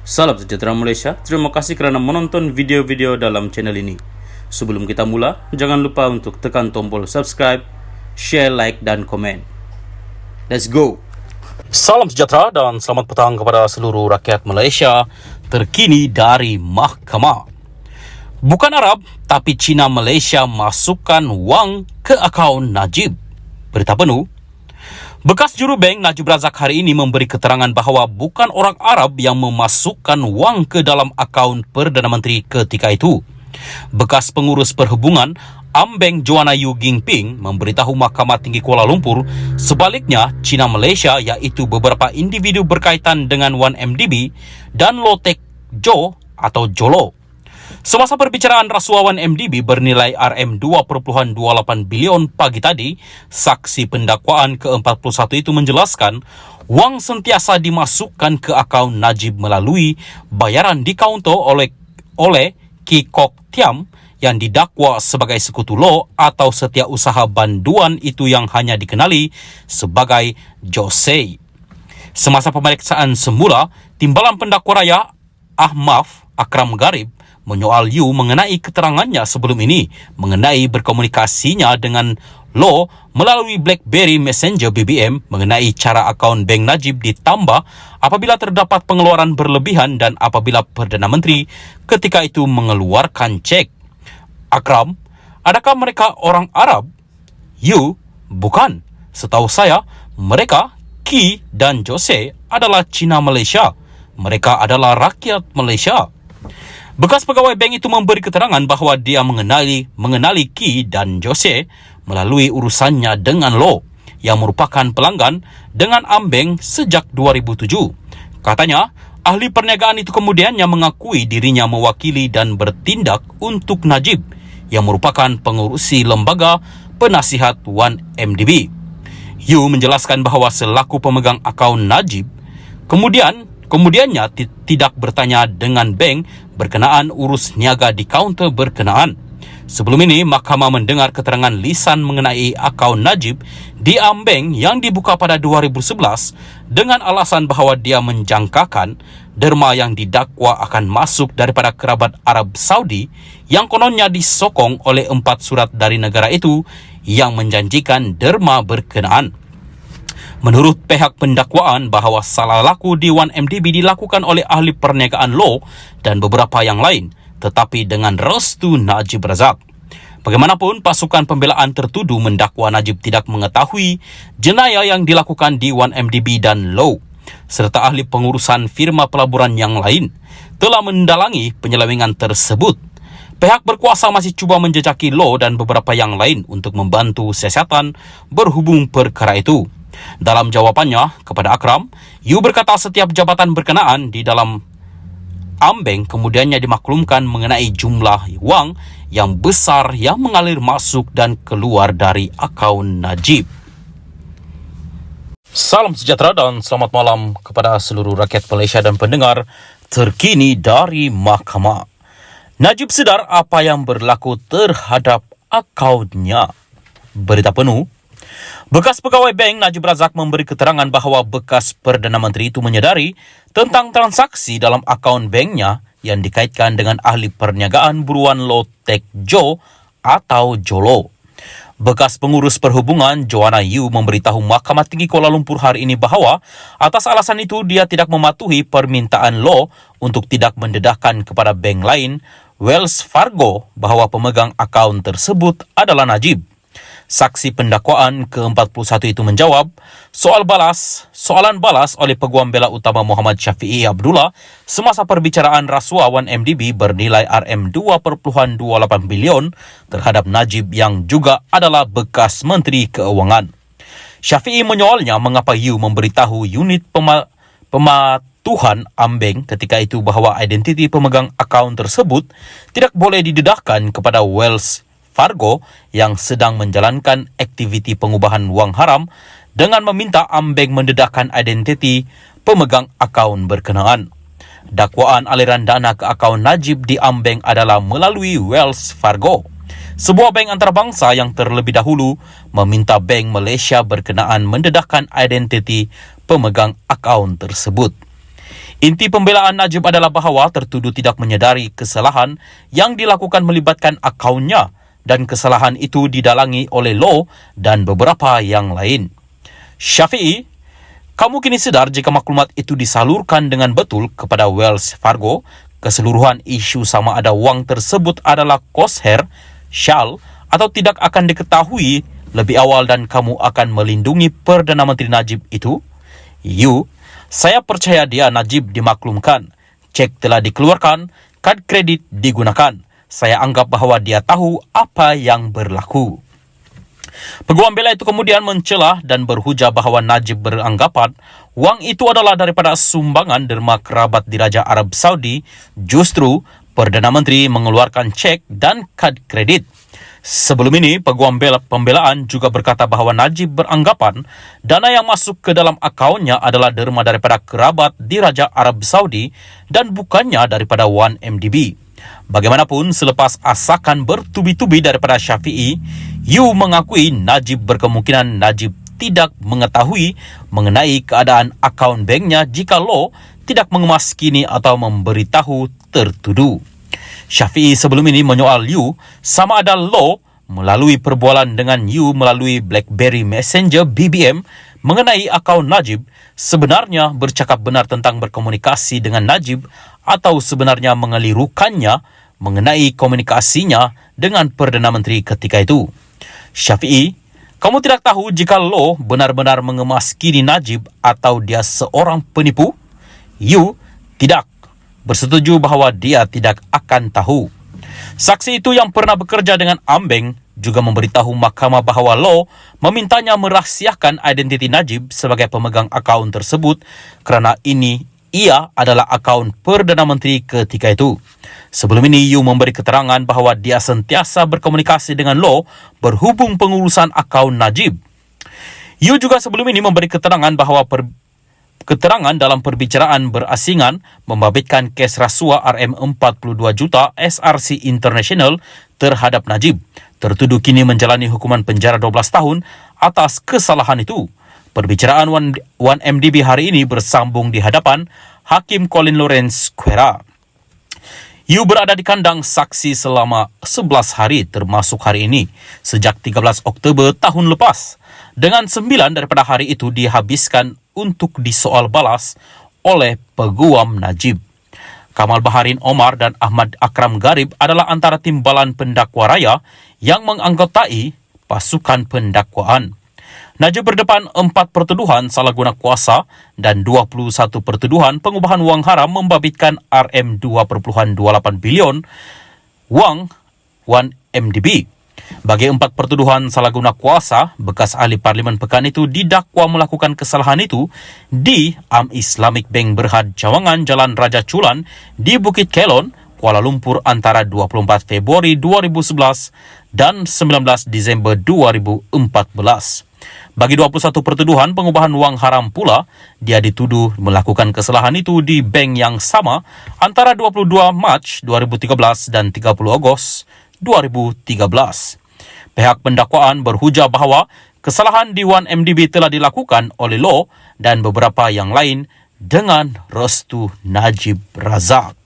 Salam sejahtera Malaysia, terima kasih kerana menonton video-video dalam channel ini. Sebelum kita mula, jangan lupa untuk tekan tombol subscribe, share, like dan komen. Let's go! Salam sejahtera dan selamat petang kepada seluruh rakyat Malaysia. Terkini dari Mahkamah. Bukan Arab, tapi Cina Malaysia masukkan wang ke akaun Najib. Berita penuh. Bekas juru bank Najib Razak hari ini memberi keterangan bahawa bukan orang Arab yang memasukkan wang ke dalam akaun Perdana Menteri ketika itu. Bekas pengurus perhubungan Ambank Joanna Yu Ginping memberitahu Mahkamah Tinggi Kuala Lumpur sebaliknya Cina Malaysia iaitu beberapa individu berkaitan dengan 1MDB dan Lo Tek Jo atau Jolo. Semasa perbicaraan rasuah 1MDB bernilai RM2.28 bilion pagi tadi, saksi pendakwaan ke-41 itu menjelaskan wang sentiasa dimasukkan ke akaun Najib melalui bayaran di kaunter oleh Ki Kok Tiam yang didakwa sebagai sekutu Lo atau setiausaha banduan itu yang hanya dikenali sebagai Jose. Semasa pemeriksaan semula, Timbalan Pendakwa Raya Ahmaf Akram Garib menyoal Yu mengenai keterangannya sebelum ini mengenai berkomunikasinya dengan Lo melalui BlackBerry Messenger BBM mengenai cara akaun Bank Najib ditambah apabila terdapat pengeluaran berlebihan dan apabila Perdana Menteri ketika itu mengeluarkan cek. Akram, adakah mereka orang Arab? Yu, bukan. Setahu saya, mereka, Ki dan Jose adalah Cina Malaysia. Mereka adalah rakyat Malaysia. Bekas pegawai bank itu memberi keterangan bahawa dia mengenali Ki dan Jose melalui urusannya dengan Lo yang merupakan pelanggan dengan Ambank sejak 2007. Katanya, ahli perniagaan itu kemudiannya mengakui dirinya mewakili dan bertindak untuk Najib yang merupakan pengurusi lembaga penasihat 1MDB. Yu menjelaskan bahawa selaku pemegang akaun Najib, kemudiannya tidak bertanya dengan bank berkenaan urus niaga di kaunter berkenaan. Sebelum ini, Mahkamah mendengar keterangan lisan mengenai akaun Najib di Ambank yang dibuka pada 2011 dengan alasan bahawa dia menjangkakan derma yang didakwa akan masuk daripada kerabat Arab Saudi yang kononnya disokong oleh 4 surat dari negara itu yang menjanjikan derma berkenaan. Menurut pihak pendakwaan bahawa salah laku di 1MDB dilakukan oleh ahli perniagaan Lo dan beberapa yang lain, tetapi dengan restu Najib Razak. Bagaimanapun, pasukan pembelaan tertuduh mendakwa Najib tidak mengetahui jenayah yang dilakukan di 1MDB dan Lo, serta ahli pengurusan firma pelaburan yang lain telah mendalangi penyelewengan tersebut. Pihak berkuasa masih cuba menjejaki Lo dan beberapa yang lain untuk membantu siasatan berhubung perkara itu. Dalam jawapannya kepada Akram, Yu berkata setiap jabatan berkenaan di dalam Ambank kemudiannya dimaklumkan mengenai jumlah wang yang besar yang mengalir masuk dan keluar dari akaun Najib. Salam sejahtera dan selamat malam kepada seluruh rakyat Malaysia dan pendengar terkini dari Mahkamah. Najib sedar apa yang berlaku terhadap akaunnya. Berita penuh. Bekas pegawai bank Najib Razak memberi keterangan bahawa bekas Perdana Menteri itu menyedari tentang transaksi dalam akaun banknya yang dikaitkan dengan ahli perniagaan buruan Lo Tek Jo atau Jolo. Bekas pengurus perhubungan Joanna Yu memberitahu Mahkamah Tinggi Kuala Lumpur hari ini bahawa atas alasan itu dia tidak mematuhi permintaan Lo untuk tidak mendedahkan kepada bank lain Wells Fargo bahawa pemegang akaun tersebut adalah Najib. Saksi pendakwaan ke-41 itu menjawab soalan balas oleh Peguam Bela Utama Muhammad Syafiee Abdullah semasa perbicaraan rasuah 1MDB bernilai RM2.28 bilion terhadap Najib yang juga adalah bekas Menteri Keuangan. Syafiee menyoalnya mengapa Yu memberitahu unit pematuhan Ambank ketika itu bahawa identiti pemegang akaun tersebut tidak boleh didedahkan kepada Wells Fargo yang sedang menjalankan aktiviti pengubahan wang haram dengan meminta Ambank mendedahkan identiti pemegang akaun berkenaan. Dakwaan aliran dana ke akaun Najib di Ambank adalah melalui Wells Fargo, sebuah bank antarabangsa yang terlebih dahulu meminta Bank Malaysia berkenaan mendedahkan identiti pemegang akaun tersebut. Inti pembelaan Najib adalah bahawa tertuduh tidak menyedari kesalahan yang dilakukan melibatkan akaunnya dan kesalahan itu didalangi oleh Loh dan beberapa yang lain. Syafiee, kamu kini sedar jika maklumat itu disalurkan dengan betul kepada Wells Fargo, keseluruhan isu sama ada wang tersebut adalah kosher, syal, atau tidak akan diketahui lebih awal dan kamu akan melindungi Perdana Menteri Najib itu? Saya percaya dia Najib dimaklumkan. Cek telah dikeluarkan, kad kredit digunakan. Saya anggap bahawa dia tahu apa yang berlaku. Peguam bela itu kemudian mencelah dan berhujah bahawa Najib beranggapan wang itu adalah daripada sumbangan derma kerabat di Raja Arab Saudi. Justru Perdana Menteri mengeluarkan cek dan kad kredit. Sebelum ini, peguam pembelaan juga berkata bahawa Najib beranggapan dana yang masuk ke dalam akaunnya adalah derma daripada kerabat di Raja Arab Saudi dan bukannya daripada 1MDB. Bagaimanapun, selepas asakan bertubi-tubi daripada Syafiee, mengakui Najib berkemungkinan Najib tidak mengetahui mengenai keadaan akaun banknya jika Loh tidak mengemaskini atau memberitahu tertuduh. Syafiee sebelum ini menyoal sama ada Loh melalui perbualan dengan melalui BlackBerry Messenger BBM mengenai akaun Najib sebenarnya bercakap benar tentang berkomunikasi dengan Najib atau sebenarnya mengelirukannya mengenai komunikasinya dengan Perdana Menteri ketika itu. Syafiee, kamu tidak tahu jika Loh benar-benar mengemaskini Najib atau dia seorang penipu? Tidak bersetuju bahawa dia tidak akan tahu. Saksi itu yang pernah bekerja dengan Ambeng juga memberitahu mahkamah bahawa Loh memintanya merahsiakan identiti Najib sebagai pemegang akaun tersebut kerana ia adalah akaun Perdana Menteri ketika itu. Sebelum ini, memberi keterangan bahawa dia sentiasa berkomunikasi dengan Loh berhubung pengurusan akaun Najib. Juga sebelum ini memberi keterangan bahawa keterangan dalam perbicaraan berasingan membabitkan kes rasuah RM42 juta SRC International terhadap Najib. Tertuduh kini menjalani hukuman penjara 12 tahun atas kesalahan itu. Perbicaraan 1MDB hari ini bersambung di hadapan Hakim Colin Lawrence Quera. berada di kandang saksi selama 11 hari termasuk hari ini sejak 13 Oktober tahun lepas. Dengan 9 daripada hari itu dihabiskan untuk disoal balas oleh peguam Najib. Kamal Baharin Omar dan Ahmad Akram Garib adalah antara timbalan pendakwa raya yang menganggotai pasukan pendakwaan. Najib berdepan 4 pertuduhan salah guna kuasa dan 21 pertuduhan pengubahan wang haram membabitkan RM2.28 bilion wang 1MDB. Bagi 4 pertuduhan salah guna kuasa, bekas ahli Parlimen Pekan itu didakwa melakukan kesalahan itu di Islamic Bank Berhad Cawangan Jalan Raja Chulan di Bukit Kelon, Kuala Lumpur antara 24 Februari 2011 dan 19 Disember 2014. Bagi 21 pertuduhan pengubahan wang haram pula, dia dituduh melakukan kesalahan itu di bank yang sama antara 22 Mac 2013 dan 30 Ogos 2013. Pihak pendakwaan berhujah bahawa kesalahan di 1MDB telah dilakukan oleh Loh dan beberapa yang lain dengan restu Najib Razak.